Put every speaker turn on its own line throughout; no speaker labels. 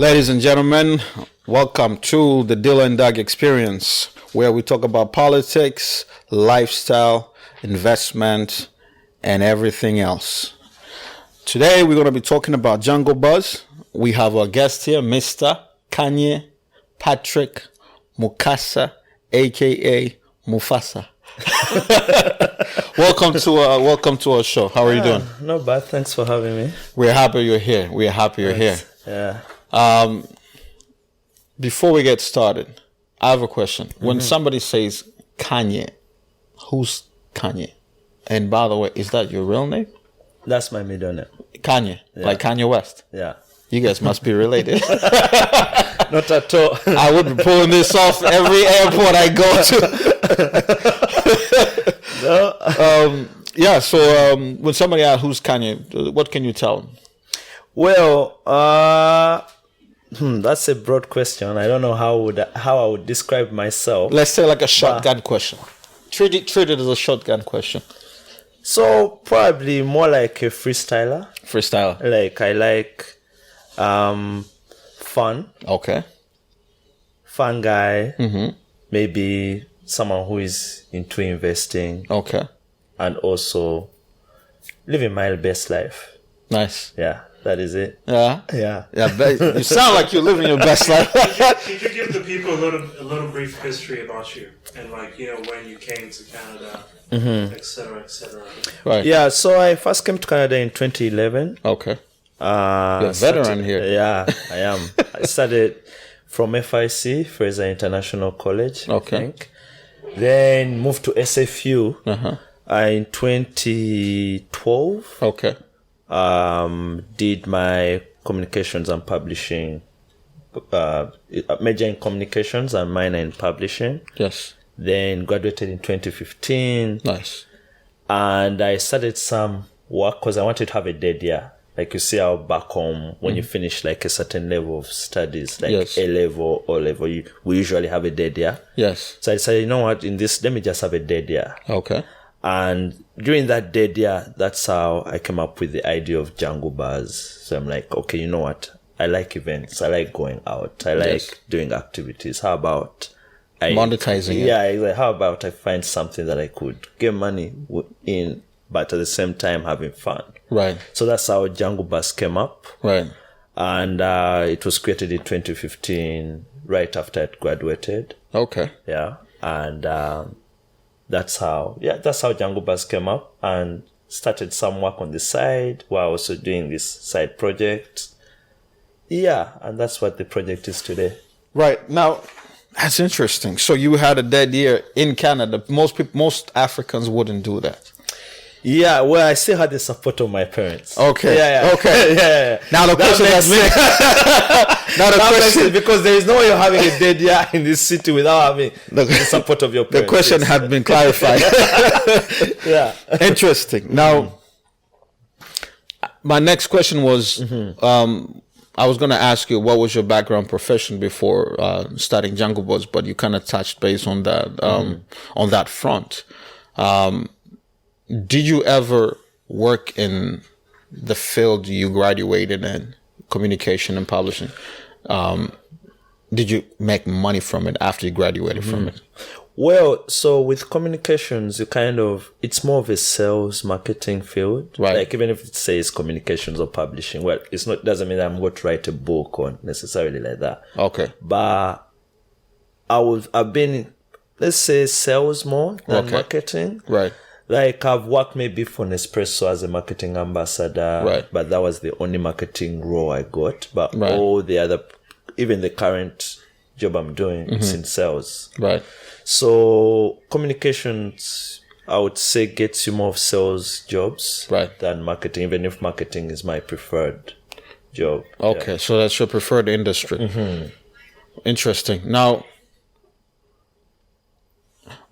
Ladies and gentlemen, welcome to the Dylan Doug Experience, where we talk about politics, lifestyle, investment, and everything else. Today, we're going to be talking about Jungle Buzz. We have our guest here, Mr. Kanye Patrick Mukasa, aka Mufasa. welcome to our show. How are you doing?
Not bad. Thanks for having me.
We're happy you're here. Here.
Yeah.
Before we get started, I have a question. When somebody says Kanye, who's Kanye? And by the way, is that your real name?
That's my middle name.
Kanye, like Kanye West.
Yeah.
You guys must be related.
Not at all.
I would be pulling this off every airport I go to.
No.
So when somebody asks who's Kanye, what can you tell them?
Well, that's a broad question. I don't know how I would describe myself.
Let's say like a shotgun question. Treat it as a shotgun question.
So probably more like a freestyler. Like I like fun.
Okay.
Fun guy.
Mm-hmm.
Maybe someone who is into investing.
Okay.
And also living my best life.
Nice.
Yeah. That is it.
Yeah. You sound like you're living your best life.
Could you give the people a little brief history about you and when you came to Canada, et cetera, et cetera.
Right.
Yeah. So I first came to Canada in 2011.
Okay. You're a veteran here.
Yeah, I am. I started from FIC, Fraser International College.
Okay.
I think. Then moved to SFU in 2012.
Okay.
Did my communications and publishing, major in communications and minor in publishing.
Yes.
Then graduated in 2015.
Nice.
And I started some work because I wanted to have a dead year. Like you see how back home, when you finish like a certain level of studies, like A level, O level, we usually have a dead year.
Yes.
So I decided, you know what, let me just have a dead year.
Okay.
And during that dead year, that's how I came up with the idea of Jangu Buzz. So I'm like, okay, you know what? I like events. I like going out. I like doing activities. How about
monetizing it?
Yeah, exactly. How about I find something that I could get money in, but at the same time having fun.
Right.
So that's how Jangu Buzz came up.
Right.
And it was created in 2015, right after I graduated.
Okay.
Yeah. And that's how Jangu Buzz came up, and started some work on the side while also doing this side project. Yeah, and that's what the project is today.
Right. Now, that's interesting. So you had a dead year in Canada. Most Africans wouldn't do that.
Yeah, well, I still had the support of my parents.
Okay.
Yeah.
Okay.
Yeah.
Now the question has been
because there is no way you're having a dead year in this city without having the support of your parents.
The question had been clarified.
Yeah.
Interesting. Now, my next question was, I was going to ask you what was your background profession before starting Jungle Buzz, but you kind of touched base on that on that front. Did you ever work in the field you graduated in, communication and publishing? Did you make money from it after you graduated from it?
Well, so with communications, it's more of a sales marketing field.
Right.
Like even if it says communications or publishing, well, doesn't mean that I'm going to write a book or necessarily like that.
Okay.
But I've been, let's say, sales more than marketing.
Right.
Like I've worked maybe for Nespresso as a marketing ambassador,
right?
But that was the only marketing role I got. But all the other, even the current job I'm doing, is in sales,
right?
So communications, I would say, gets you more of sales jobs,
right,
than marketing. Even if marketing is my preferred job.
Okay, so that's your preferred industry. Interesting. Now,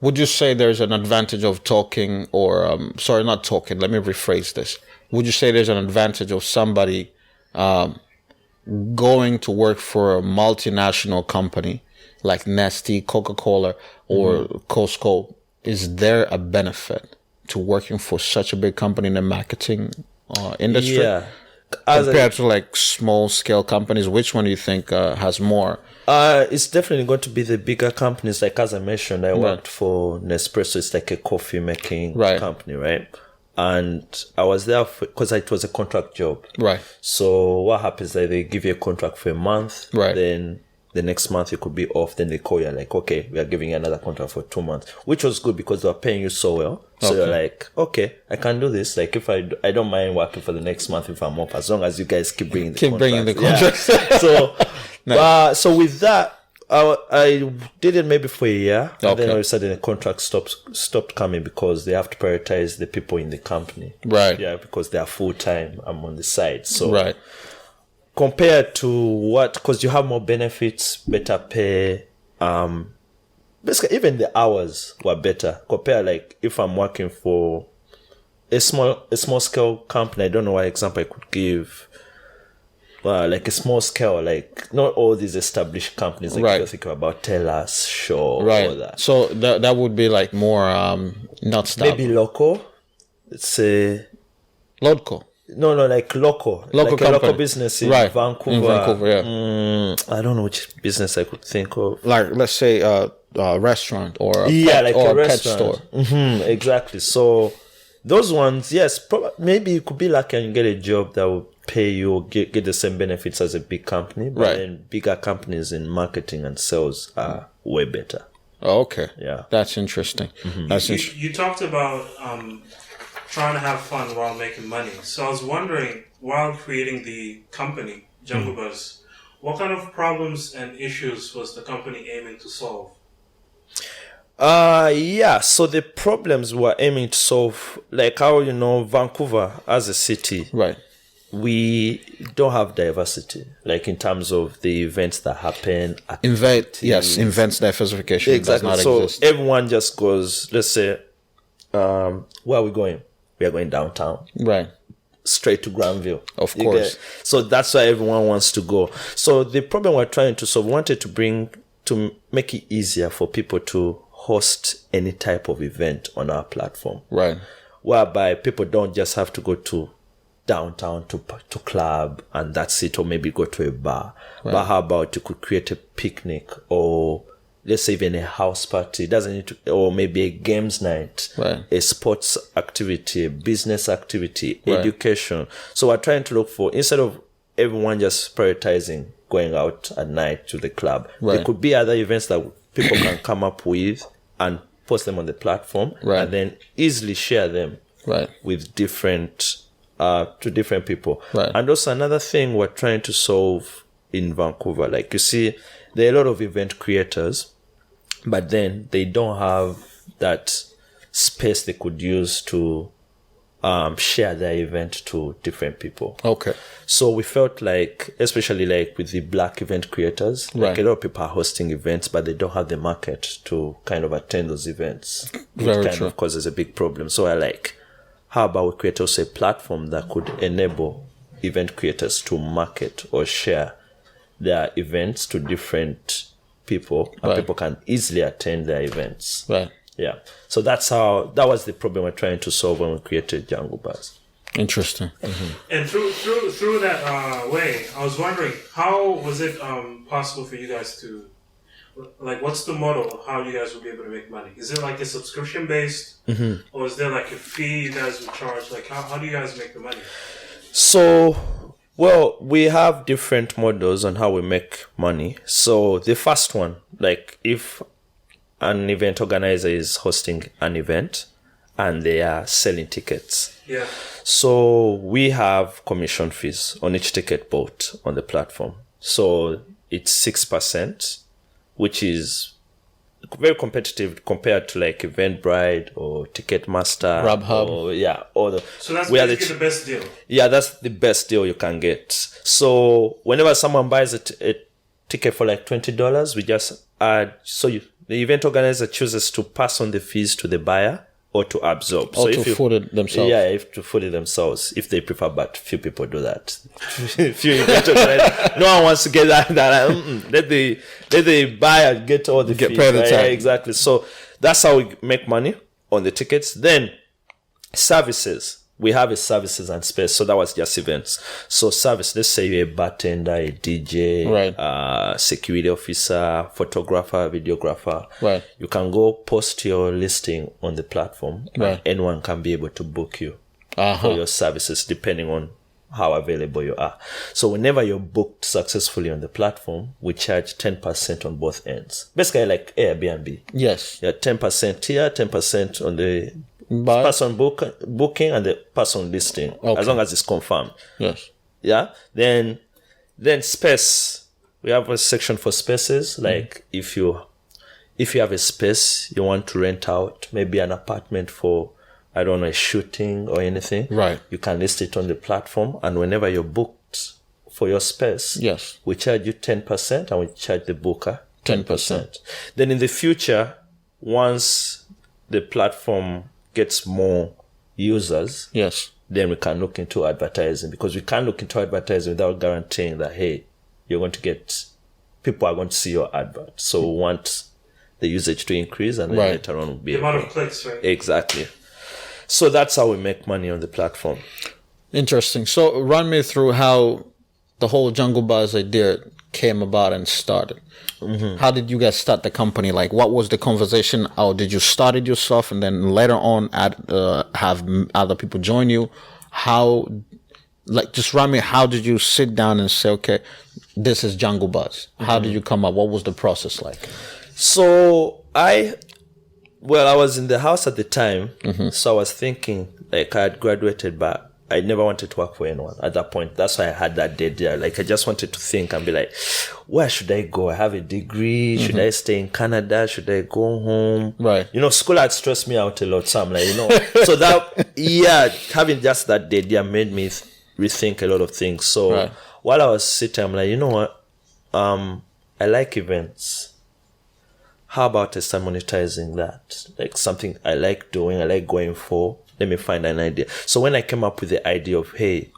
would you say there's an advantage of talking not talking, let me rephrase this. Would you say there's an advantage of somebody going to work for a multinational company like Nestle, Coca-Cola, or Costco? Is there a benefit to working for such a big company in the marketing industry?
Yeah.
compared to like small scale companies? Which one do you think has more?
It's definitely going to be the bigger companies. Like as I mentioned, I worked for Nespresso. It's like a coffee making company, right? And I was there because it was a contract job.
Right.
So what happens is they give you a contract for a month.
Right.
Then the next month you could be off. Then they call you like, okay, we are giving you another contract for 2 months, which was good because they were paying you so well. So you're like, okay, I can do this. Like if I don't mind working for the next month if I'm off, as long as you guys keep bringing the contracts. So, so with that, I did it maybe for a year, and then all of a sudden the contract stopped coming because they have to prioritize the people in the company.
Right.
Yeah, because they are full time. I'm on the side. So
right.
Compared to because you have more benefits, better pay, basically even the hours were better. Compare like if I'm working for a small scale company, I don't know what example I could give. Like a small scale, like not all these established companies like you're thinking about Tellus, Shaw, all that.
So that would be like more not stable.
Maybe local. It's a
local.
No, like local. Like a local business in Vancouver.
In Vancouver, yeah.
I don't know which business I could think of.
Like let's say a restaurant or a pet store.
Mm-hmm, exactly. So those ones, yes, maybe you could be lucky and get a job that will pay you or get the same benefits as a big company, but then bigger companies in marketing and sales are way better.
Oh, okay.
Yeah.
That's interesting. Mm-hmm.
You talked about trying to have fun while making money. So I was wondering, while creating the company, Jangu Buzz, what kind of problems and issues was the company aiming to solve?
So the problems we were aiming to solve, like how, Vancouver as a city, we don't have diversity, like in terms of the events that happen.
Events diversification does not exist.
So everyone just goes, let's say, where are we going? We are going downtown.
Right.
Straight to Granville.
Of course.
So that's why everyone wants to go. So the problem we're trying to solve, we wanted to make it easier for people to host any type of event on our platform.
Right.
Whereby people don't just have to go to downtown to club and that's it, or maybe go to a bar. Right. But how about you could create a picnic or let's say even a house party? It doesn't need to, or maybe a games night, a sports activity, a business activity, education. So we're trying to look for, instead of everyone just prioritizing going out at night to the club, there could be other events that people can come up with and post them on the platform and then easily share them with different people. And also another thing we're trying to solve in Vancouver, like you see, there are a lot of event creators, but then they don't have that space they could use to share their event to different people.
Okay.
So we felt like, especially like with the Black event creators, like a lot of people are hosting events, but they don't have the market to kind of attend those events.
Very
which
true.
of causes a big problem. So I like, how about we create also a platform that could enable event creators to market or share their events to different people, and people can easily attend their events.
Right.
Yeah. So that was the problem we're trying to solve when we created Jangu Buzz.
Interesting.
Mm-hmm. And through that way, I was wondering, how was it possible for you guys to, like, what's the model of how you guys will be able to make money? Is it like a subscription based, or is there like a fee you guys would charge? Like, how do you guys make the money?
So, well, we have different models on how we make money. So the first one, like if an event organizer is hosting an event and they are selling tickets. Yeah. So we have commission fees on each ticket bought on the platform. So it's 6%, which is very competitive compared to like Eventbrite or Ticketmaster.
Grubhub.
So that's basically the best deal.
Yeah, that's the best deal you can get. So whenever someone buys a ticket for like $20, we just add, the event organizer chooses to pass on the fees to the buyer or to absorb.
Or to foot it themselves.
Yeah, to foot it themselves, if they prefer, but few people do that. Few event organizers, no one wants to get that. Let the buyer get all the fees.
Pay the time.
Yeah, exactly. So that's how we make money on the tickets. Then services. we have a services and space. So that was just events. So service, let's say you're a bartender, a DJ,
Right.
Security officer, photographer, videographer.
Right.
You can go post your listing on the platform,
Right.
and anyone can be able to book you for
Uh-huh.
your services depending on how available you are. So whenever you're booked successfully on the platform, we charge 10% on both ends. Basically like Airbnb.
Yes.
Yeah, 10% here, 10% on the
But
person booking and the person listing,
Okay.
as long as it's confirmed.
yes.
Yeah. Then space. We have a section for spaces. Like if you have a space you want to rent out, maybe an apartment for, I don't know, a shooting or anything.
Right.
You can list it on the platform, and whenever you're booked for your space,
Yes.
we charge you 10% and we charge the booker
10%.
Then in the future, once the platform gets more users,
Yes.
then we can look into advertising, because we can't look into advertising without guaranteeing that, hey, you're going to get, people are going to see your advert. So we want the usage to increase, and then
Right.
later on we'll be
The amount
able-
of clicks, right?
Exactly. So that's how we make money on the platform.
Interesting. So run me through how the whole Jungle Buzz idea came about and started. How did you guys start the company? Like, what was the conversation? Or did you start it yourself and then later on have other people join you? How, like, just run me, how did you sit down and say, okay, this is Jungle Buzz? How did you come up? What was the process like?
So I was in the house at the time. So I was thinking, like, I had graduated, but I never wanted to work for anyone at that point. That's why I had that day there. Like, I just wanted to think and be like, where should I go? I have a degree. Should I stay in Canada? Should I go home?
Right.
You know, school had stressed me out a lot. So I'm like, so that, having just that day there made me rethink a lot of things. So
Right.
while I was sitting, I'm like, you know what? I like events. How about I start monetizing that? Like something I like doing, I like going for. Let me find an idea. So when I came up with the idea of, hey,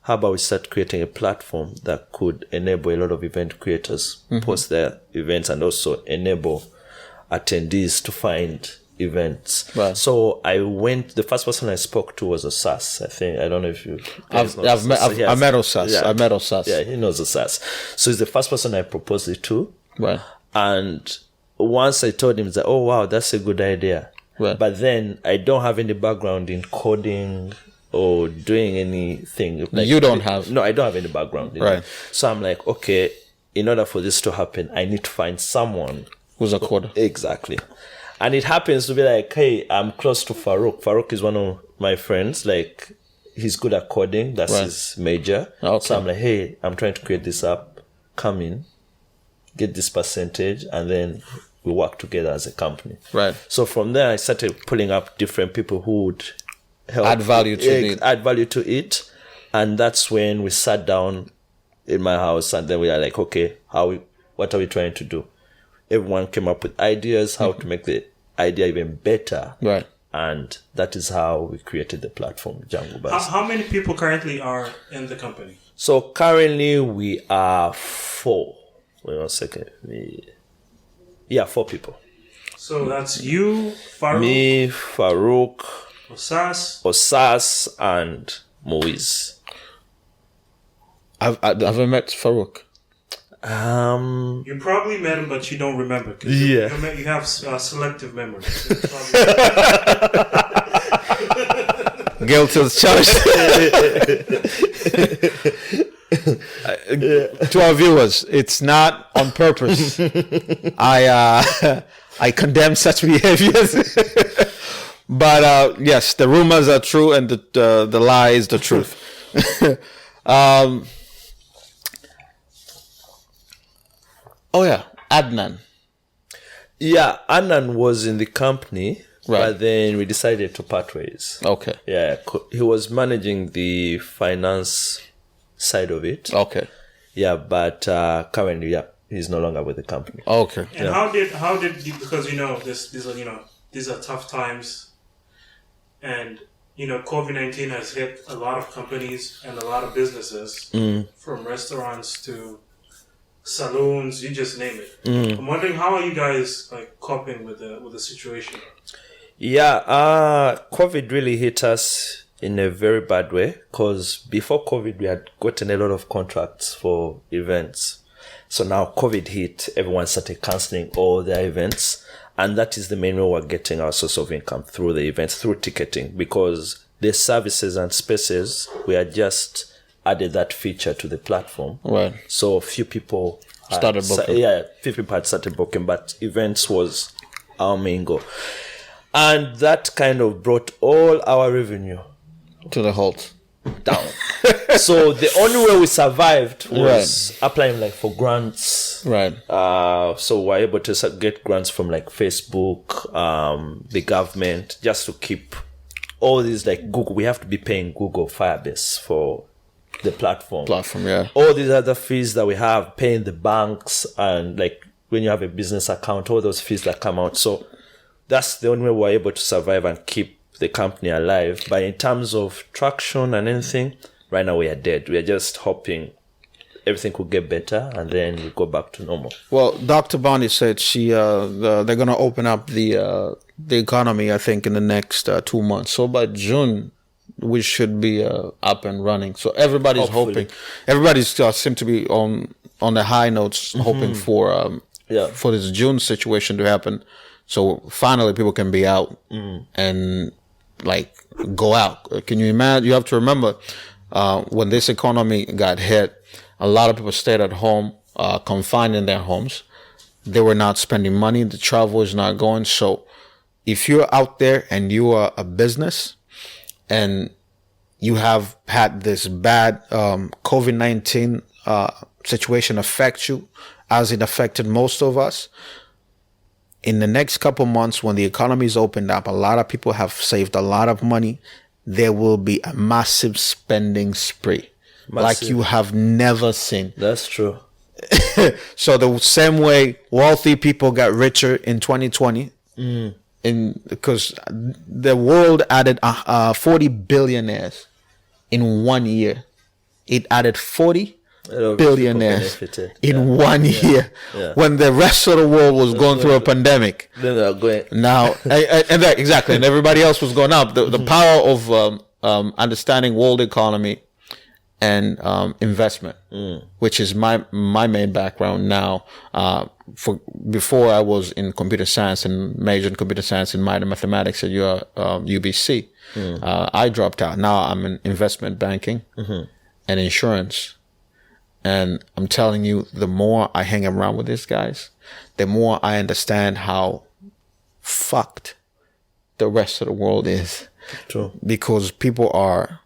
how about we start creating a platform that could enable a lot of event creators post their events, and also enable attendees to find events.
Right.
So the first person I spoke to was Osas. I think, I don't know if you
I've
guys know
met
Osas. So he has-
Osas.
Yeah.
I met Osas.
Yeah, he knows Osas. So he's the first person I proposed it to.
Right.
And once I told him that, oh wow, that's a good idea.
Right.
But then I don't have any background in coding or doing anything. Like,
You don't have?
No, I don't have any background.
Right.
So I'm like, okay, in order for this to happen, I need to find someone.
Who's a coder?
Exactly. And it happens to be like, hey, I'm close to Farouk. Farouk is one of my friends. Like, he's good at coding. That's
Right.
his major.
Okay.
So I'm like, hey, I'm trying to create this app. Come in, get this percentage, and then we work together as a company.
Right.
So from there, I started pulling up different people who would help
Add value to it.
Add value to it. And that's when we sat down in my house, and then we are like, okay, what are we trying to do? Everyone came up with ideas, how to make the idea even better.
Right.
And that is how we created the platform, Jangu Buzz.
How many people currently are in the company?
So currently we are 4. Wait 1 second. 4 people.
So that's you, Farouk,
Me, Farouk,
Osas.
and Moise.
Have I met Farouk?
You probably met him, but you don't remember. 'Cause
Yeah.
you have selective memory.
Guilty as charged. To our viewers, it's not on purpose. I condemn such behaviors. But yes, the rumors are true, and the lie is the truth. Oh yeah, Adnan.
Yeah, Anand was in the company,
Right.
but then we decided to part ways.
Okay.
Yeah, he was managing the finance side of it.
Okay.
Yeah, but currently, he's no longer with the company.
Okay.
And how did you, because these are tough times, and COVID-19 has hit a lot of companies and a lot of businesses, from restaurants to saloons, you just name it. I'm wondering, how are you guys coping with the situation?
Yeah, COVID really hit us in a very bad way, because before COVID, we had gotten a lot of contracts for events. So now COVID hit, everyone started cancelling all their events. And that is the main way we're getting our source of income, through the events, through ticketing, because the services and spaces, we had just added that feature to the platform.
Right.
So a few people
Started booking.
few people had started booking, but events was our main goal. And that kind of brought all our revenue
To the halt.
down. So the only way we survived was applying like for grants.
Right.
So we're able to get grants from like Facebook, the government, just to keep all these, like Google. We have to be paying Google Firebase for the platform.
Yeah.
All these other fees that we have, paying the banks, and like when you have a business account, all those fees that come out. So that's the only way we're able to survive and keep the company alive. But in terms of traction and anything, right now we are dead. We are just hoping everything could get better and then we go back to normal.
Well, Dr. Bondi said they're going to open up the economy, I think, in the next 2 months. So by June, we should be up and running. So everybody's hoping. Everybody's seem to be on the high notes, hoping for this June situation to happen. So finally, people can be out and like go out. Can you imagine? You have to remember when this economy got hit, a lot of people stayed at home, confined in their homes. They were not spending money. The travel is not going. So if you're out there and you are a business and you have had this bad COVID-19 situation affect you, as it affected most of us, in the next couple months, when the economy is opened up, a lot of people have saved a lot of money. There will be a massive spending spree, like you have never seen.
That's true.
So the same way wealthy people got richer in 2020, because the world added 40 billionaires in 1 year. It added 40 billionaires in 1 year, when the rest of the world was going through a pandemic.
Then they're going
now, exactly, and everybody else was going up. The power of understanding world economy and investment, which is my main background now. Before I was in computer science and majored in computer science and minor mathematics at UBC. I dropped out. Now I'm in investment banking and insurance. And I'm telling you, the more I hang around with these guys, the more I understand how fucked the rest of the world is.
True.
Because people are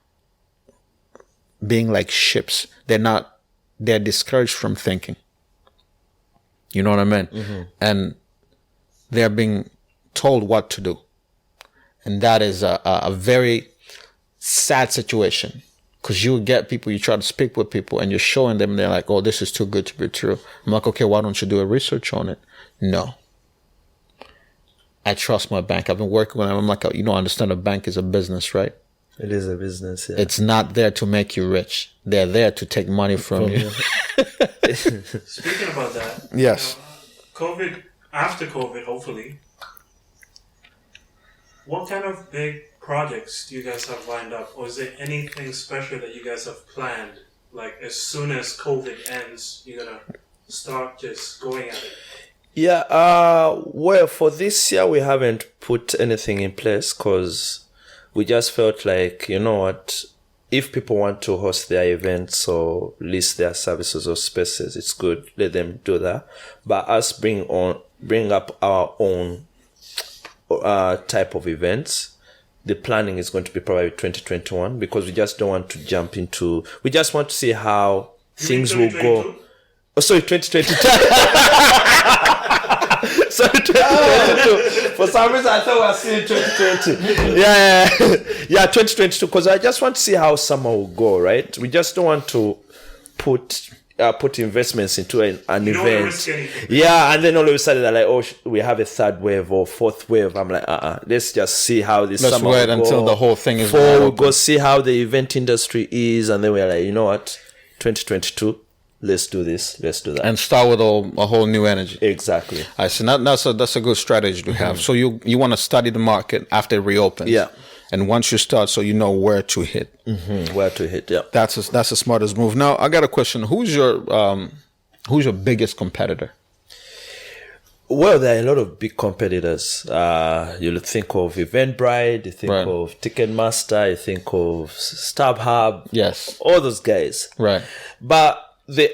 being like ships. They're discouraged from thinking. You know what I mean? And they're being told what to do. And that is a very sad situation. Because you get people, you try to speak with people and you're showing them, they're like, oh, this is too good to be true. I'm like, okay, why don't you do a research on it? No. I trust my bank. I've been working with them. I'm like, you don't understand, a bank is a business, right?
It is a business, yeah.
It's not there to make you rich. They're there to take money from you.
Speaking about that.
Yes.
After COVID, hopefully, what kind of big projects do you guys have lined up? Or is there anything special that you guys have planned? Like, as soon as COVID ends, you're going to start just going at it?
Yeah, well, for this year, we haven't put anything in place because we just felt like, you know what, if people want to host their events or list their services or spaces, it's good, let them do that. But us bring up our own type of events, the planning is going to be probably 2021 because we just don't want to jump into, we just want to see how things will go. Oh, sorry, 2022. Sorry, 2022. For some reason, I thought we were seeing 2020. Yeah, 2022. Because I just want to see how summer will go, right? We just don't want to put investments into an event. Yeah, and then all of a sudden they're like, oh, we have a third wave or fourth wave. I'm like, let's just see how this summer will go.
Let's wait until the whole thing is
before we go see how the event industry is, and then we're like, you know what, 2022. Let's do this. Let's do that.
And start with a whole new energy.
Exactly.
I see. That's a good strategy to have. So you want to study the market after it reopens.
Yeah.
and once you start, so you know where to hit.
Where to hit? Yeah.
That's the smartest move. Now I got a question. Who's your biggest competitor?
Well, there are a lot of big competitors. You'll think of Eventbrite, you think
Right.
of Ticketmaster, you think of StubHub.
Yes.
All those guys.
Right.
But the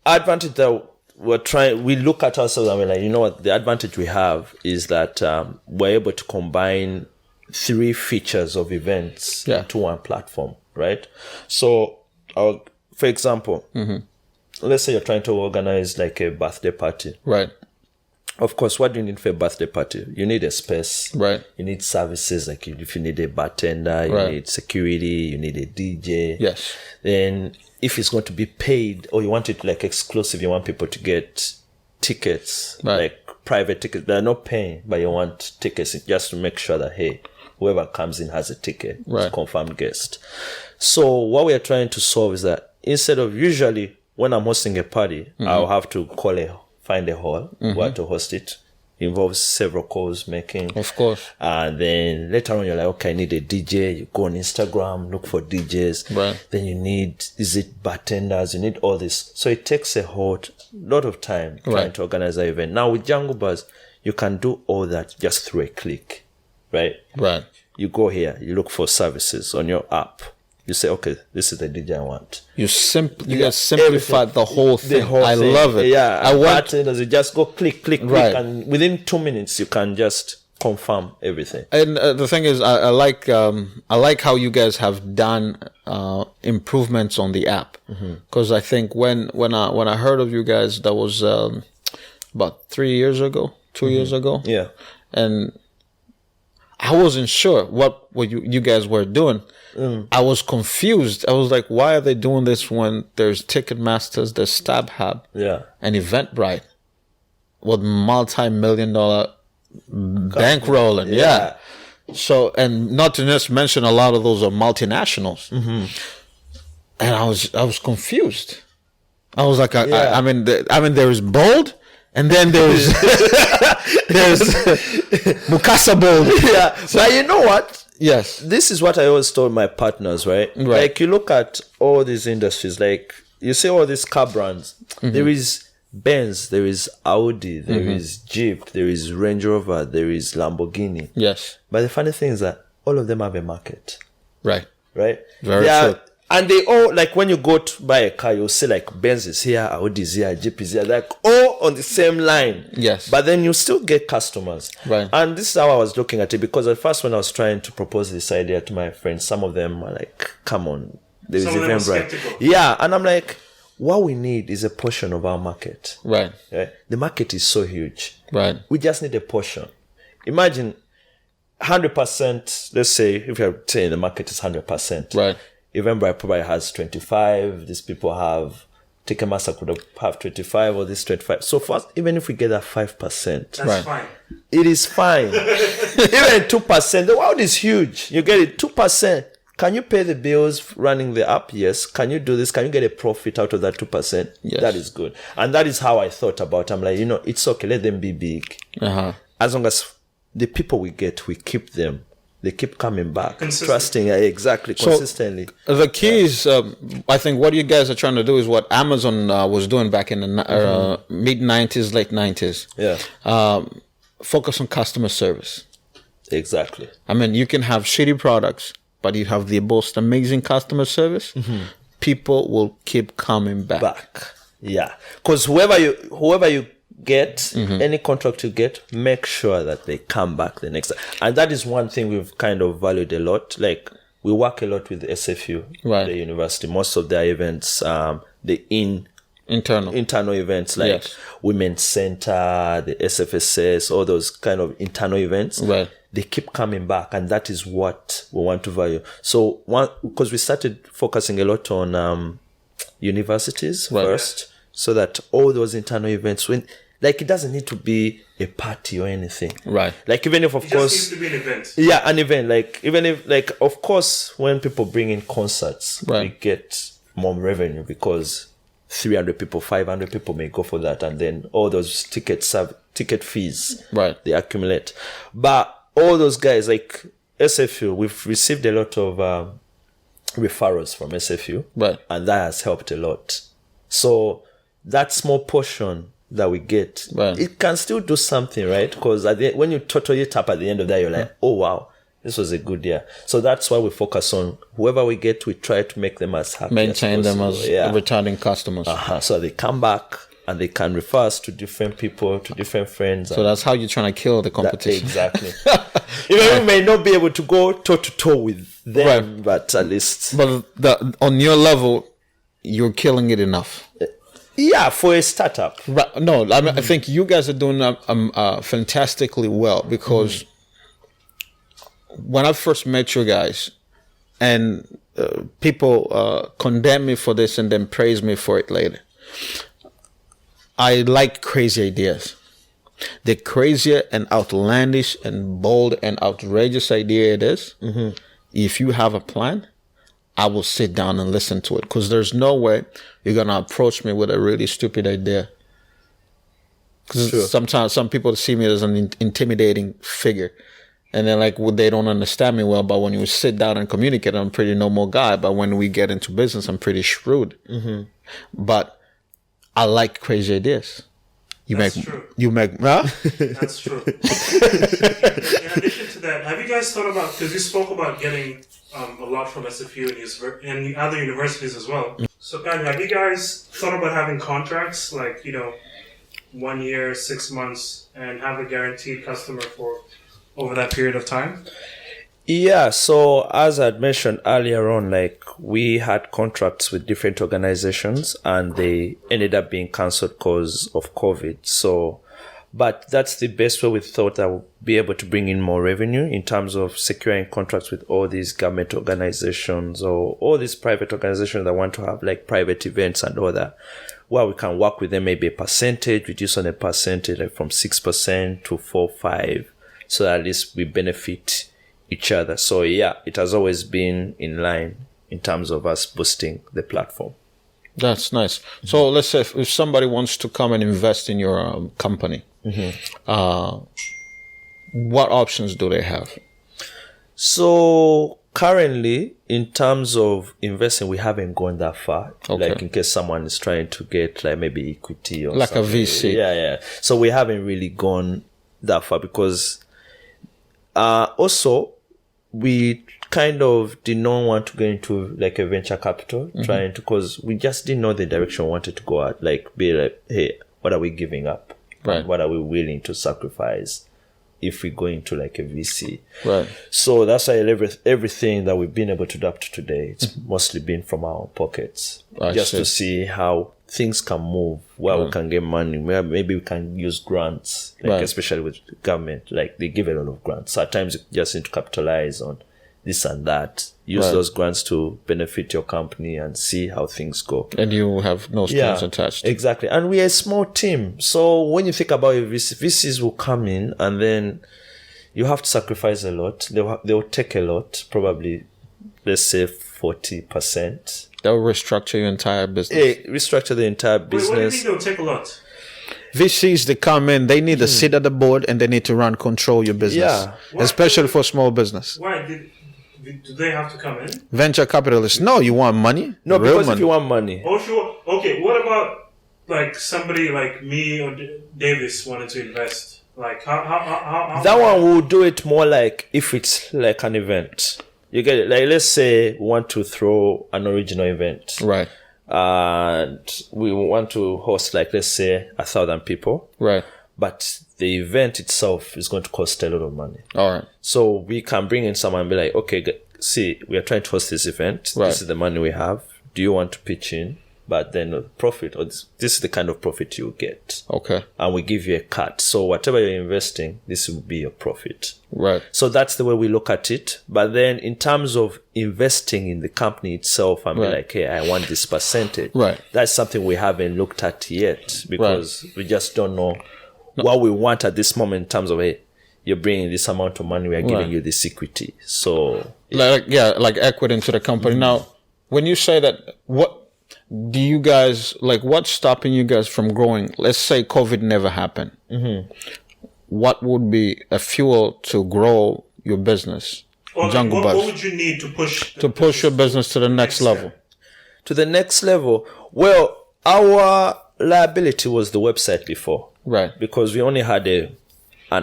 advantage that we look at ourselves and we're like, you know what, the advantage we have is that we're able to combine 3 features of events into one platform, right? So, for example, let's say you're trying to organize like a birthday party.
Right.
Of course, what do you need for a birthday party? You need a space.
Right.
You need services, like if you need a bartender, you
Right.
need security, you need a DJ.
Yes.
Then if it's going to be paid or you want it like exclusive, you want people to get tickets,
Right.
like private tickets. They're not paying, but you want tickets just to make sure that, hey, whoever comes in has a ticket.
Right.
It's a confirmed guest. So what we are trying to solve is that instead of usually when I'm hosting a party, I'll have to find a hall where to host it. Involves several calls making.
Of course.
And then later on, you're like, okay, I need a DJ. You go on Instagram, look for DJs.
Right.
Then you need, is it bartenders? You need all this. So it takes a lot of time trying to organize an event. Now with Jangu Buzz, you can do all that just through a click, right?
Right.
You go here, you look for services on your app. You say, okay, this is the DJ I want.
You guys simplified the whole thing. I love it.
Yeah,
I want.
bartenders, you just go click,
Right.
and within 2 minutes you can just confirm everything.
And the thing is, I like how you guys have done improvements on the app, because I think when I heard of you guys, that was about 3 years ago, 2 years ago.
Yeah.
And I wasn't sure what you guys were doing. I was confused. I was like, why are they doing this when there's Ticketmasters, there's StubHub,
Yeah.
and Eventbrite with multi-million-dollar bankrolling? Yeah. So, and not to just mention, a lot of those are multinationals. And I was confused. I was like, I mean, there is Bold, and then there's there's Mukasa Bold.
Yeah. But you know what?
Yes.
This is what I always told my partners, right? Like, you look at all these industries, like, you see all these car brands. There is Benz, there is Audi, there is Jeep, there is Range Rover, there is Lamborghini.
Yes.
But the funny thing is that all of them have a market,
Right.
right?
Very
They are-
true.
And they all, like, when you go to buy a car, you'll see, like, Benz is here, Audi is here, Jeep is here, like, all on the same line.
Yes.
But then you still get customers.
Right.
And this is how I was looking at it, because at first when I was trying to propose this idea to my friends, some of them were like, come on, there is
Some of them were
Eventbrite.
skeptical.
Yeah. And I'm like, what we need is a portion of our market.
Right.
Right? The market is so huge.
Right.
We just need a portion. Imagine 100%, let's say, if you're saying the market is 100%.
Right.
Eventbrite probably has 25. These people have, Ticketmaster could have 25 or this 25. So first, even if we get that 5%,
That's
Right.
fine.
it is fine. Even 2%, the world is huge. You get it, 2%. Can you pay the bills running the app? Yes. Can you do this? Can you get a profit out of that 2%?
Yes.
That is good. And that is how I thought about it. I'm like, it's okay. Let them be big.
Uh-huh.
As long as the people we get, we keep them. They keep coming back,
Consistent.
trusting exactly, consistently.
The key is, I think what you guys are trying to do is what Amazon was doing back in the mid-90s, late 90s.
Yeah,
Focus on customer service.
exactly.
I mean, you can have shitty products, but you have the most amazing customer service. People will keep coming back.
Yeah, because whoever you get, any contract you get, make sure that they come back the next time. And that is one thing we've kind of valued a lot. Like, we work a lot with SFU,
Right.
the university. Most of their events, the
Internal.
events like
Yes.
Women's Center, the SFSS, all those kind of internal events.
Right.
They keep coming back, and that is what we want to value. So because we started focusing a lot on universities
Right.
first, so that all those internal events, it doesn't need to be a party or anything.
Right.
Like, even if, of
It just
course,
needs to be an event.
yeah, an event. Like, even if, like, of course, when people bring in concerts,
Right.
we get more revenue because 300 people, 500 people may go for that, and then all those ticket fees,
Right.
they accumulate. But all those guys, like SFU, we've received a lot of referrals from SFU,
Right.
and that has helped a lot. So that small portion that we get,
Right.
it can still do something, right? Because when you total it up at the end of that, you're like, oh wow, this was a good year. So that's why we focus on whoever we get. We try to make them as happy,
Maintain them
possible.
as returning customers.
So they come back and they can refer us to different people, to different friends.
So that's how you're trying to kill the competition.
Exactly. We may not be able to go toe to toe with them,
Right.
but at least.
But on your level, you're killing it enough.
Yeah, for a startup.
Right. No, I mean, I think you guys are doing fantastically well, because when I first met you guys, and people condemn me for this and then praise me for it later. I like crazy ideas. The crazier and outlandish and bold and outrageous idea it is, if you have a plan, I will sit down and listen to it, because there's no way you're going to approach me with a really stupid idea. Because sometimes some people see me as an intimidating figure, and they're like, well, they don't understand me well. But when you sit down and communicate, I'm a pretty normal guy. But when we get into business, I'm pretty shrewd. But I like crazy ideas.
That's true.
Huh?
That's true. In addition to that, have you guys thought about, because you spoke about getting a lot from SFU and other universities as well. So, Kanye, have you guys thought about having contracts, like, 1 year, 6 months, and have a guaranteed customer for over that period of time?
Yeah, so as I'd mentioned earlier on, like, we had contracts with different organizations and they ended up being cancelled because of COVID. So, but that's the best way we thought that would be able to bring in more revenue in terms of securing contracts with all these government organizations or all these private organizations that want to have like private events and all that. Well, we can work with them maybe a percentage, reduce on a percentage, like from 6% to 4-5%, so that at least we benefit each other. So yeah, it has always been in line in terms of us boosting the platform.
That's nice. So let's say if somebody wants to come and invest in your company, what options do they have?
So currently, in terms of investing, we haven't gone that far.
Okay.
Like in case someone is trying to get like maybe equity or
like
something.
a VC.
Yeah. So we haven't really gone that far because also we kind of did not want to go into like a venture capital trying to, because we just didn't know the direction we wanted to go at. Like be like, hey, what are we giving up?
Right.
What are we willing to sacrifice if we go into like a VC?
Right.
So that's why everything that we've been able to adapt today, it's mostly been from our pockets, to see how things can move, where we can get money, where maybe we can use grants, like especially with government, like they give a lot of grants. So at times you just need to capitalize on this and that, use those grants to benefit your company and see how things go.
And you have no strings attached.
Exactly. And we are a small team. So when you think about it, VCs will come in and then you have to sacrifice a lot. They'll take a lot, probably, let's say 40%.
They'll restructure your entire business.
Restructure the entire business.
Wait, what do you mean they'll take a lot?
VCs, they come in, they need a seat at the board and they need to control your business.
Yeah.
Especially for small business.
Why? Do they have to come in?
Venture capitalists, no, you want money?
No,
real
because
money.
if you want money.
Oh, sure. Okay, what about like somebody like me or Davis wanted to invest? Like how
that one will do it more like if it's like an event. You get it? Like let's say we want to throw an original event.
Right.
And we want to host like let's say 1,000 people.
Right.
But the event itself is going to cost a lot of money.
All right.
So we can bring in someone and be like, okay, see, we are trying to host this event.
Right.
This is the money we have. Do you want to pitch in? But then profit, or this is the kind of profit you get.
Okay.
And we give you a cut. So whatever you're investing, this will be your profit.
Right.
So that's the way we look at it. But then in terms of investing in the company itself, I'm like, hey, I want this percentage.
Right.
That's something we haven't looked at yet because we just don't know what we want at this moment in terms of, hey, you're bringing this amount of money, we are giving you this equity. So
like equity into the company. Now, when you say that, what do you guys like? What's stopping you guys from growing? Let's say COVID never happened. What would be a fuel to grow your business
Or like,
Jangu
what
Buzz
would you need to push
to push your business to the next level?
To the next level. Well, our liability was the website before.
Right.
Because we only had an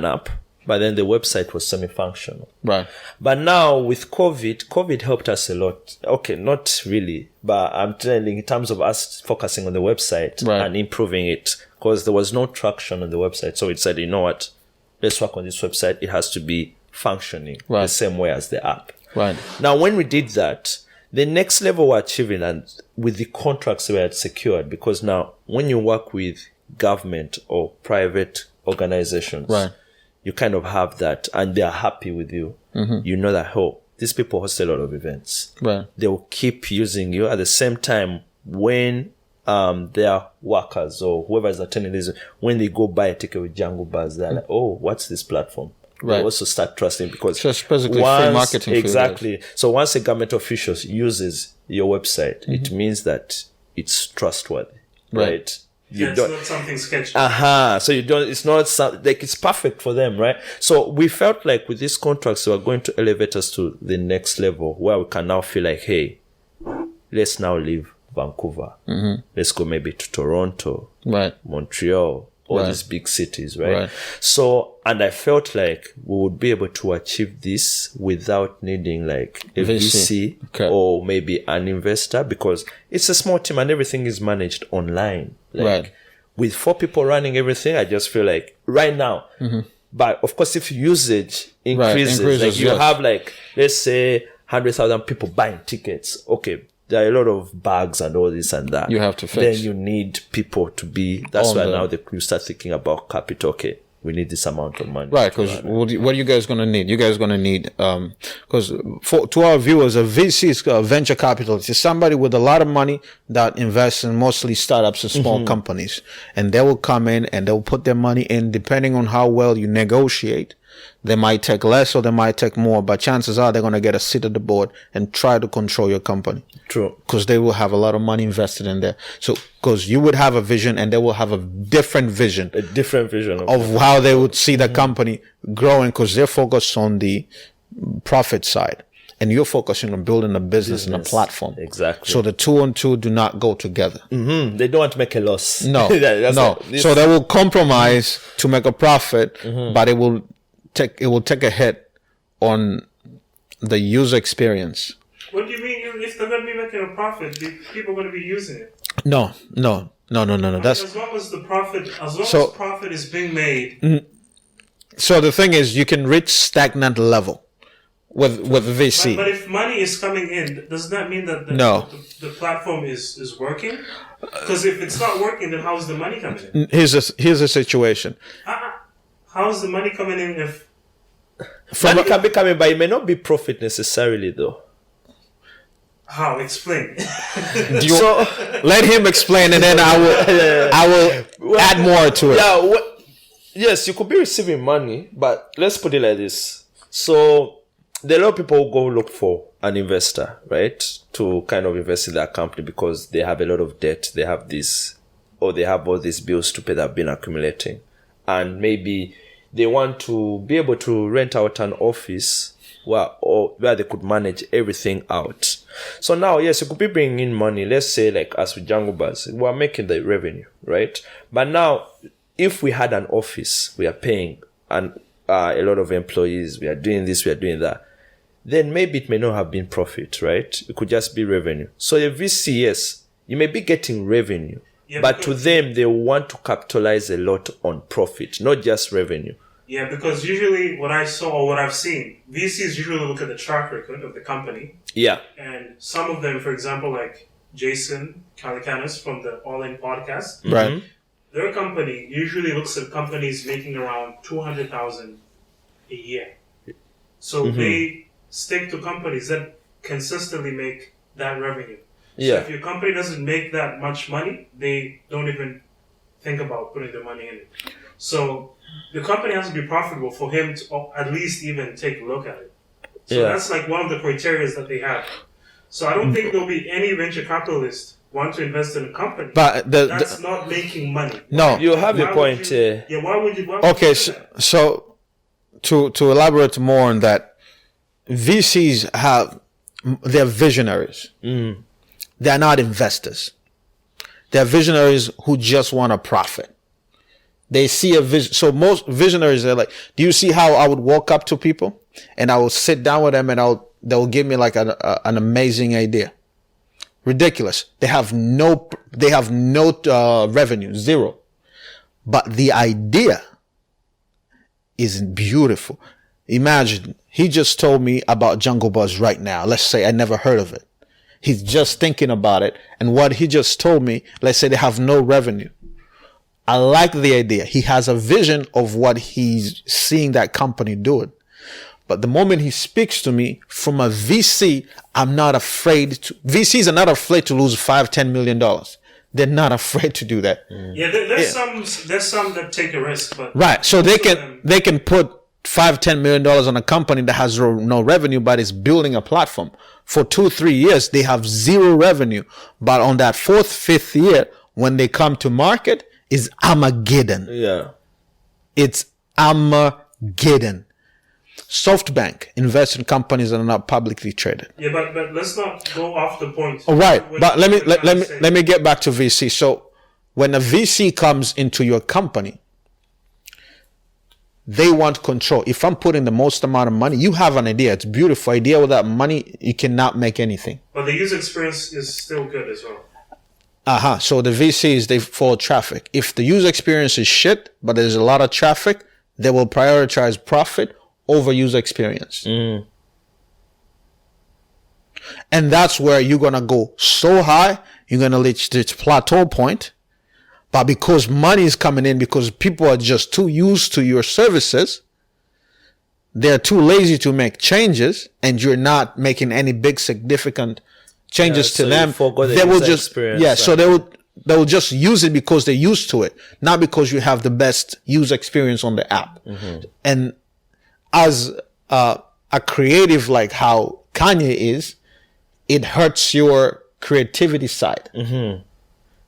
app, but then the website was semi-functional.
Right.
But now with COVID helped us a lot. Okay, not really, but I'm telling in terms of us focusing on the website
Right.
and improving it, because there was no traction on the website. So we said, you know what, let's work on this website. It has to be functioning
Right.
the same way as the app.
Right.
Now, when we did that, the next level we're achieving, and with the contracts we had secured, because now when you work with government or private organizations,
Right.
you kind of have that, and they are happy with you. You know that, oh, these people host a lot of events.
Right.
They will keep using you. At the same time, when their workers or whoever is attending this, when they go buy a ticket with Jangu Buzz, they're like, oh, what's this platform?
Right.
They also start trusting, because
So it's basically free marketing for you guys.
exactly. So once a government official uses your website, it means that it's trustworthy,
Right.
right?
Yeah, it's not something sketchy.
So you don't, it's not like it's perfect for them, right? So we felt like with these contracts, we are going to elevate us to the next level where we can now feel like, hey, let's now leave Vancouver. Let's go maybe to Toronto,
Right.
Montreal, all
Right.
these big cities, right?
Right.
So, and I felt like we would be able to achieve this without needing like a VC,
Okay.
or maybe an investor, because it's a small team and everything is managed online. Like,
Right.
with 4 people running everything, I just feel like right now, but of course, if usage increases, like you
yes.
have like, let's say 100,000 people buying tickets. Okay. There are a lot of bags and all this and that.
You have to fix.
Then you need people to be, that's
On
why
the-
now you start thinking about capital. Okay, we need this amount of money.
Right, because what are you guys going to need? You guys going to need, because to our viewers, a VC is a venture capitalist. It's somebody with a lot of money that invests in mostly startups and small companies. And they will come in and they'll put their money in depending on how well you negotiate. They might take less or they might take more, but chances are they're going to get a seat at the board and try to control your company.
True.
Because they will have a lot of money invested in there. So, because you would have a vision and they will have a different vision
A different vision
of how they would see the company growing, because they're focused on the profit side and you're focusing on building a business and a platform.
Exactly.
So the 2 and 2 do not go together.
They don't want to make a loss.
No,
That's
no.
like-
So they will compromise to make a profit, but it will take a hit on the user experience.
What do you mean? If they're going to be making a profit, people are going to be using it.
No. That's
As long as the profit,
So-
profit is being made,
so. The thing is, you can reach stagnant level with VC.
but if money is coming in, does that mean that
No.
the platform is working? Because if it's not working, then how's the money coming in?
Here's a situation.
How's the money coming in if
Money can be coming, but it may not be profit necessarily, though.
how? Explain.
So,
Let him explain, and then I will add more to it.
yeah, yes, you could be receiving money, but let's put it like this. So, there are a lot of people who go look for an investor, right? To kind of invest in their company because they have a lot of debt. They have this, or they have all these bills to pay that have been accumulating. And maybe they want to be able to rent out an office where they could manage everything out. So now, yes, you could be bringing in money. Let's say, like as with Jangu Buzz, we are making the revenue, right? But now, if we had an office, we are paying a lot of employees, we are doing this, we are doing that, then maybe it may not have been profit, right? It could just be revenue. So a VC, yes, you may be getting revenue,
Yeah,
but to
because-
them, they want to capitalize a lot on profit, not just revenue.
Yeah, because usually what I saw or what I've seen, VCs usually look at the track record of the company.
Yeah.
And some of them, for example, like Jason Calicanis from the All In podcast,
Right.
their company usually looks at companies making around 200,000 a year. So they stick to companies that consistently make that revenue.
Yeah.
So if your company doesn't make that much money, they don't even think about putting their money in it. So the company has to be profitable for him to at least even take a look at it. So that's like one of the criteria that they have. So I don't think there'll be any venture capitalist want to invest in a company
But
that's not making money.
no.
You have your
Why
point.
would you- Yeah, why would you? Why would
Okay,
you do that?
so to elaborate more on that, VCs they're visionaries. They're not investors. They're visionaries who just want a profit. They see a vision. So most visionaries are like, do you see how I would walk up to people and I will sit down with them and they'll give me like an amazing idea. Ridiculous. They have no revenue, zero. But the idea is beautiful. Imagine he just told me about Jungle Buzz right now. Let's say I never heard of it. He's just thinking about it. And what he just told me, let's say they have no revenue. I like the idea. He has a vision of what he's seeing that company doing. But the moment he speaks to me from a VC, I'm not afraid to. VCs are not afraid to lose $5-10 million. They're not afraid to do that.
Yeah, there's some that take a risk, but
right. So they can put $5-10 million on a company that has no revenue, but is building a platform. For 2-3 years, they have zero revenue. But on that 4th-5th year, when they come to market, is Armageddon.
Yeah.
It's Armageddon. SoftBank invests in companies that are not publicly traded.
Yeah, but let's not go off the point.
All right, but let me get back to VC. So when a VC comes into your company, they want control. If I'm putting the most amount of money, you have an idea. It's a beautiful idea. Without money, you cannot make anything.
But the user experience is still good as well.
So the VCs, they follow traffic. If the user experience is shit, but there's a lot of traffic, they will prioritize profit over user experience. And that's where you're going to go so high, you're going to reach this plateau point. But because money is coming in, because people are just too used to your services, they're too lazy to make changes, and you're not making any big significant changes to them. They will just, so they will just use it because they're used to it, not because you have the best user experience on the app. And as a creative like how Kanye is, it hurts your creativity side.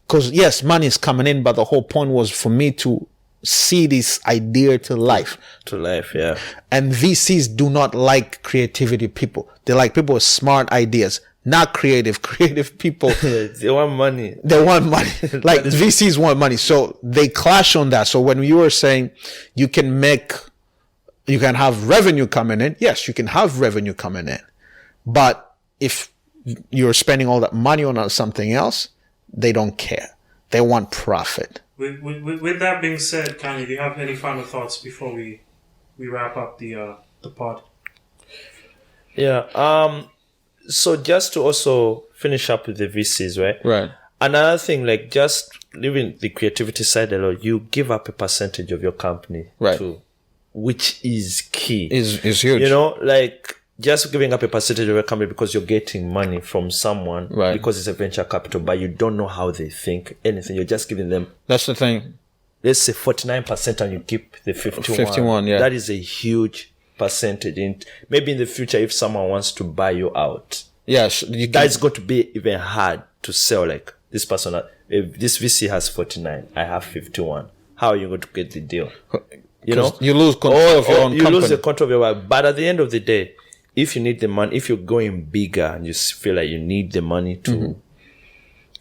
Because yes, money is coming in, but the whole point was for me to see this idea to life.
Yeah.
And VCs do not like creativity people. They like people with smart ideas, not creative. Creative people.
They want money.
They want money. Like VCs want money. So they clash on that. So when you were saying you can have revenue coming in, yes, you can have revenue coming in. But if you're spending all that money on something else, they don't care. They want profit.
With that being said, Kanye, do you have any final thoughts before we wrap up the pod?
Yeah. So just to also finish up with the VCs, right?
Right.
Another thing, like just leaving the creativity side alone, you give up a percentage of your company,
right,
too, which is key.
Is huge.
You know, like just giving up a percentage of your company because you're getting money from someone,
right,
because it's a venture capital, but you don't know how they think anything. You're just giving them.
That's the thing.
Let's say 49% and you keep the 51.
51, yeah.
That is a huge percentage. Maybe in the future, if someone wants to buy you out,
yes,
that's going to be even hard to sell. Like this person, if this VC has 49, I have 51. How are you going to get the deal? You know,
you lose control of your own company.
You lose the control of your work. But at the end of the day, if you need the money, if you're going bigger and you feel like you need the money to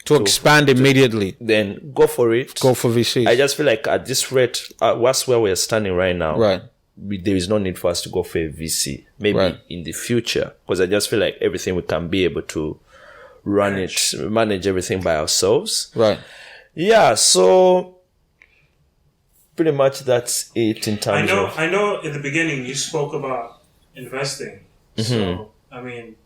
expand immediately,
then go for it.
Go for VCs.
I just feel like at this rate, what's where we're standing right now.
Right.
There is no need for us to go for a VC. Maybe in the future, because I just feel like everything we can be able to manage everything by ourselves.
Right.
Yeah. So pretty much that's it in terms of.
I know. In the beginning, you spoke about investing. So I mean,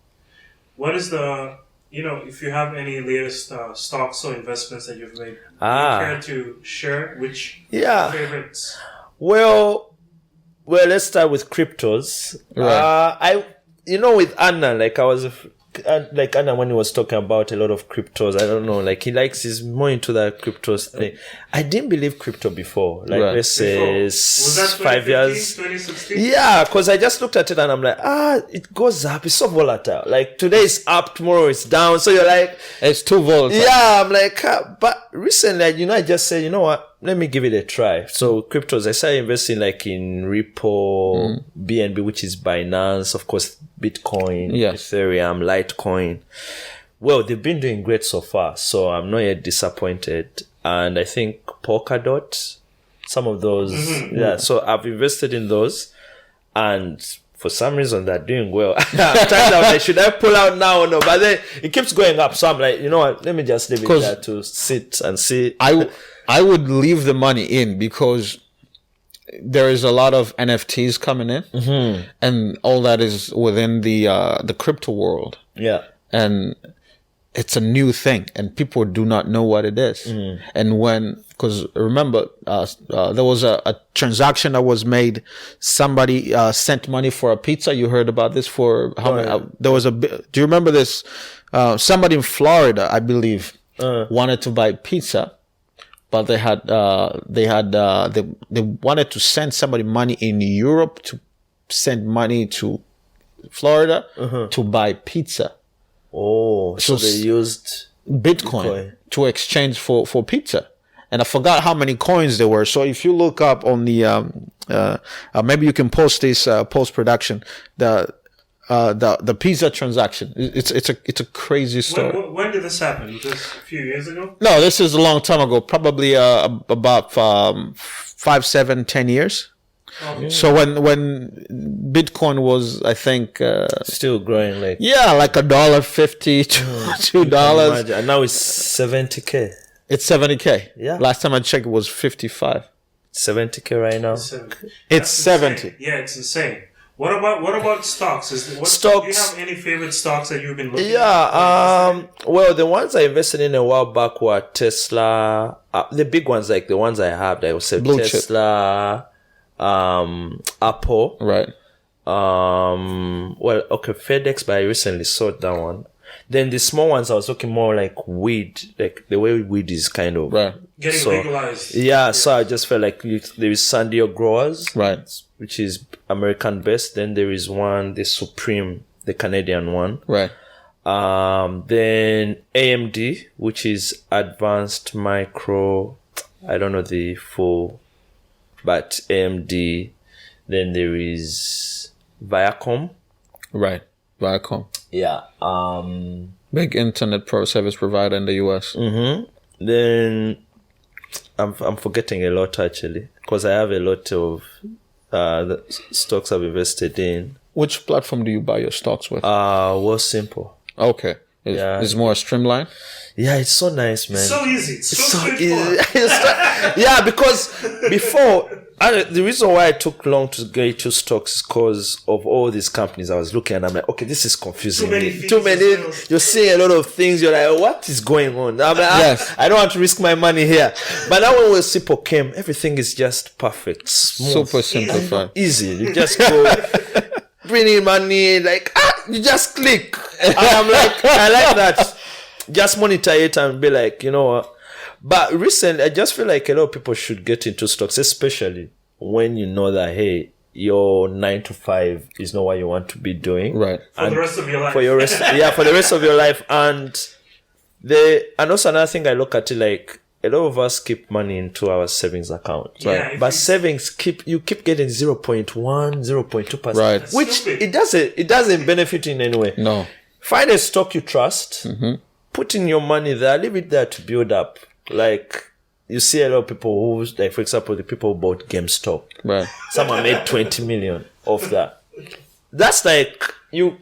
what is the if you have any latest stocks or investments that you've made, do you care to share which favorites?
Well, let's start with cryptos.
Right.
With Anna, like Anna when he was talking about a lot of cryptos, I don't know, like he's more into that cryptos thing. I didn't believe crypto before, let's say
was that
5 years,
2016?
Yeah, because I just looked at it and I'm like, it goes up, it's so volatile. Like today is up, tomorrow it's down, so you're like,
it's too volatile.
Yeah, I'm like, but recently, I just said, you know what? let me give it a try. So cryptos, I started investing like in Ripple, BNB, which is Binance, of course, Bitcoin,
Yes.
Ethereum, Litecoin. Well, they've been doing great so far, so I'm not yet disappointed. And I think Polkadot, some of those, yeah. So I've invested in those, and for some reason they're doing well. I'm trying out like, should I pull out now or no? But then it keeps going up, so I'm like, you know what? Let me just leave it there to sit and see.
I would leave the money in because there is a lot of NFTs coming in, and all that is within the crypto world.
Yeah.
And it's a new thing, and people do not know what it is. And because remember, there was a transaction that was made. Somebody sent money for a pizza. You heard about this for how many? There was do you remember this? Somebody in Florida, I believe, wanted to buy pizza, but they wanted to send somebody money in Europe to send money to Florida to buy pizza.
Oh, so they used
Bitcoin to exchange for pizza. And I forgot how many coins there were. So if you look up on the, maybe you can post this, post-production, the pizza transaction. It's a crazy story.
When did this happen? Was this a few years ago?
No, this is a long time ago. Probably, about 5, 7, 10 years. Okay. So when Bitcoin was, I think,
still growing, like
like $1.50 to $2,
and now it's 70K.
It's 70K.
Yeah.
Last time I checked, it was 55.
70K right now.
It's 70.
Yeah, it's insane. What about stocks?
Stocks.
Do you have any favorite stocks that you've been looking at?
Yeah. Well, the ones I invested in a while back were Tesla. The big ones, like the ones I have, I would say
Blue
Tesla. Apple,
right?
Well, okay, FedEx, but I recently sold that one. Then the small ones, I was looking more like weed, like the way weed is kind of
getting legalized.
Yeah, so I just felt like there is Sandio Growers,
right,
which is American based. Then there is one, the Supreme, the Canadian one,
right.
Then AMD, which is Advanced Micro. I don't know the full. But AMD, then there is Viacom.
Right. Viacom.
Yeah.
Big internet service provider in the US.
Then I'm forgetting a lot actually, because I have a lot of the stocks I've invested in.
Which platform do you buy your stocks with?
Well, Simple.
Okay. It's more streamlined.
Yeah, it's so nice, man.
So easy. It's so
easy. Yeah, because before, the reason why it took long to get to stocks is because of all these companies I was looking at. I'm like, okay, this is confusing. Too many. You're seeing a lot of things. You're like, what is going on? I'm like, I don't want to risk my money here. But now when Simple came, everything is just perfect. Smooth,
super simplified.
Easy. You just go, bring in money, like, you just click. And I'm like, I like that. Just monitor it and be like, you know what? But recently, I just feel like a lot of people should get into stocks, especially when you know that, hey, your 9 to 5 is not what you want to be doing.
Right.
For the rest of your life.
For the rest of your life. And also another thing I look at it like, a lot of us keep money into our savings account.
Yeah,
right? But savings you keep getting 0.1, 0.2%.
Right.
Which it doesn't benefit in any way.
No.
Find a stock you trust, put in your money there, leave it there to build up. Like, you see a lot of people who, like, for example, the people who bought GameStop.
Right.
Someone made 20 million off that. That's like, you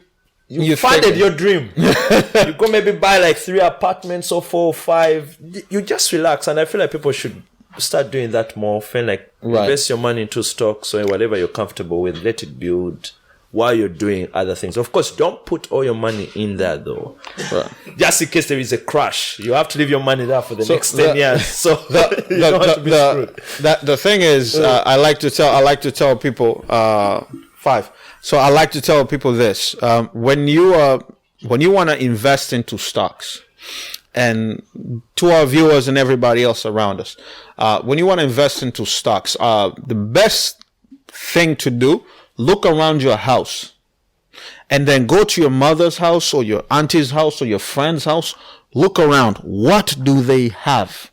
funded your dream. You go maybe buy like 3 apartments or 4 or 5. You just relax. And I feel like people should start doing that more often. Like, invest your money into stocks or whatever you're comfortable with. Let it build while you're doing other things. Of course, don't put all your money in there though. Right. Just in case there is a crash. You have to leave your money there for the next 10 years. So
the thing is, I like to tell people 5. So I like to tell people this: when you want to invest into stocks, and to our viewers and everybody else around us, when you want to invest into stocks, the best thing to do, look around your house, and then go to your mother's house or your auntie's house or your friend's house. Look around. What do they have?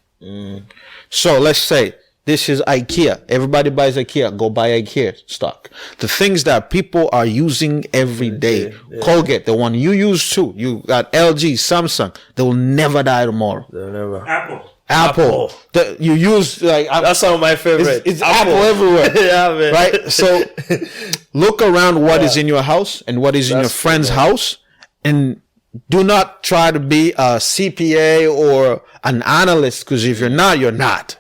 So let's say this is IKEA. Everybody buys IKEA. Go buy IKEA stock. The things that people are using every day.
Yeah.
Colgate, the one you use too. You got LG, Samsung. They will never die tomorrow.
They'll never.
Apple. You use like
That's one of my favorites.
It's Apple everywhere.
Yeah, man.
Right? So look around what is in your house and what is in your friend's house, and do not try to be a CPA or an analyst, because if you're not, you're not.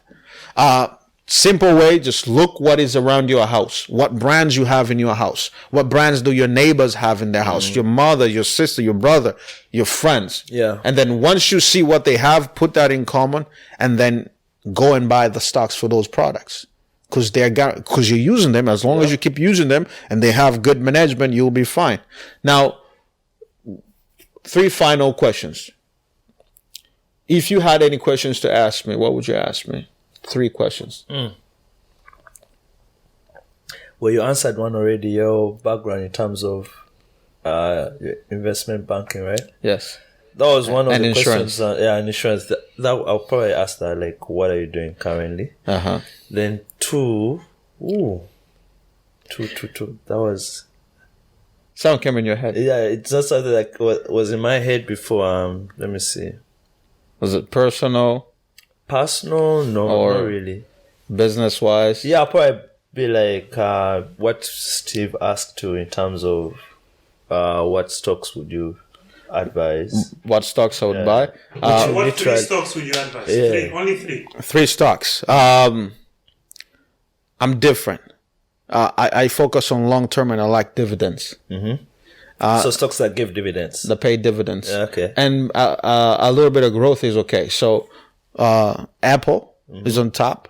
Simple way, just look what is around your house. What brands you have in your house. What brands do your neighbors have in their house? Your mother, your sister, your brother, your friends.
Yeah.
And then once you see what they have, put that in common, and then go and buy the stocks for those products. Because you're using them. As long as you keep using them and they have good management, you'll be fine. Now, 3 final questions. If you had any questions to ask me, what would you ask me? 3 questions.
Well, you answered one already. Your background in terms of your investment banking, right?
Yes.
That was one of
And
the
insurance.
questions. And insurance. That I'll probably ask that. Like, what are you doing currently? Then 2. That was.
Sound came in your head.
Yeah, it's not something like what was in my head before. Let me see.
Was it personal,
Personal? No,
Or-
not really.
business wise?
Yeah, I'll probably be like what Steve asked to in terms of what stocks would you advise?
What stocks I would buy?
What
you
3
tried-
stocks would you advise?
Yeah.
3, only 3.
3 stocks. I'm different. I focus on long term and I like dividends.
So stocks that give dividends.
The pay dividends.
Yeah, okay.
And a little bit of growth is okay. So Apple is on top.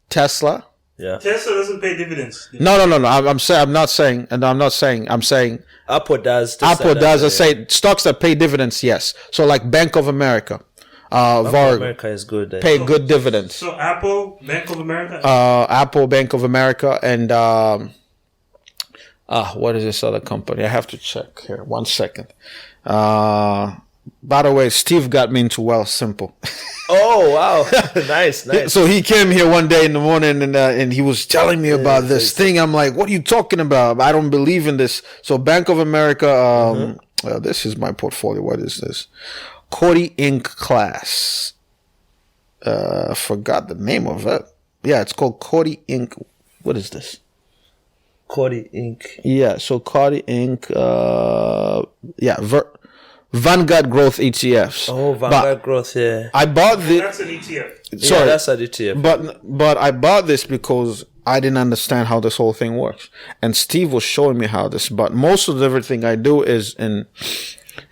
Tesla.
Yeah.
Tesla doesn't pay dividends.
No. I'm saying
Apple does. Tesla
Apple does. I
yeah.
say stocks that pay dividends. Yes. So like Bank of America, Varg,
America is good.
pay good dividends.
So Apple, Bank of America.
Apple, Bank of America, and what is this other company? I have to check here. 1 second. By the way, Steve got me into Wealthsimple.
Oh wow, nice.
So he came here one day in the morning and he was telling me about this thing. I'm like, what are you talking about? I don't believe in this. So Bank of America, this is my portfolio. What is this? Cody Inc. class. Forgot the name of it. Yeah, it's called Cody Inc. What is this?
Cody Inc.
Yeah, so Cody Inc. Vanguard Growth ETFs.
Oh, Vanguard Growth. Yeah.
I bought this.
That's an ETF.
Sorry,
Yeah, that's an ETF.
but I bought this because I didn't understand how this whole thing works, and Steve was showing me how this. But most of everything I do is in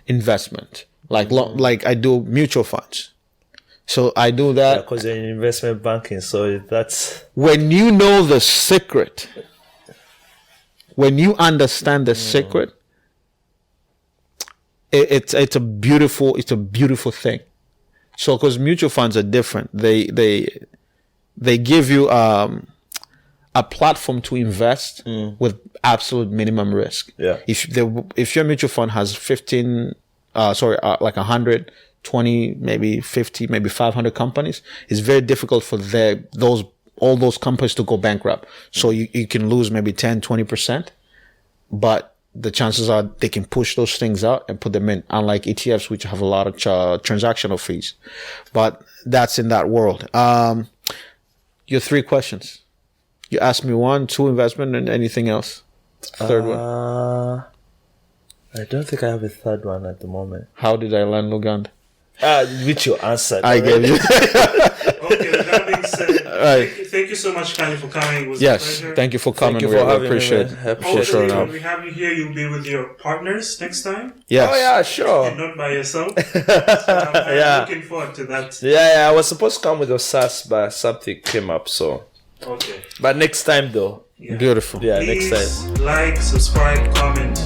investment, like I do mutual funds. So I do that.
Because you're in investment banking, so that's
When you know the secret, when you understand the secret, it's a beautiful thing. So because mutual funds are different, they give you a platform to invest with absolute minimum risk.
Yeah.
If your mutual fund has 120, maybe 50, maybe 500 companies, it's very difficult for all those companies to go bankrupt. So you can lose maybe 10-20%, but the chances are they can push those things out and put them in, unlike ETFs, which have a lot of transactional fees. But that's in that world. Your 3 questions. You asked me 1, 2 investment, and anything else. Third one.
I don't think I have a third one at the moment.
How did I land Luganda?
Which you answered.
I gave you.
Okay, with that being said,
Right.
thank you so much, Kanye, for coming. It was a
Yes,
pleasure.
thank you for coming.
you
We
for having me,
appreciate
man.
it.
I appreciate
Hopefully,
showing
when
up.
we have you here, you'll be with your partners next time,
Yes.
Oh yeah, sure.
and not by yourself. So I'm
Yeah.
looking forward to that.
Yeah, I was supposed to come with a SAS, but something came up. So,
Okay.
but next time though.
Yeah.
Beautiful.
Yeah, next time.
Please like, subscribe, comment.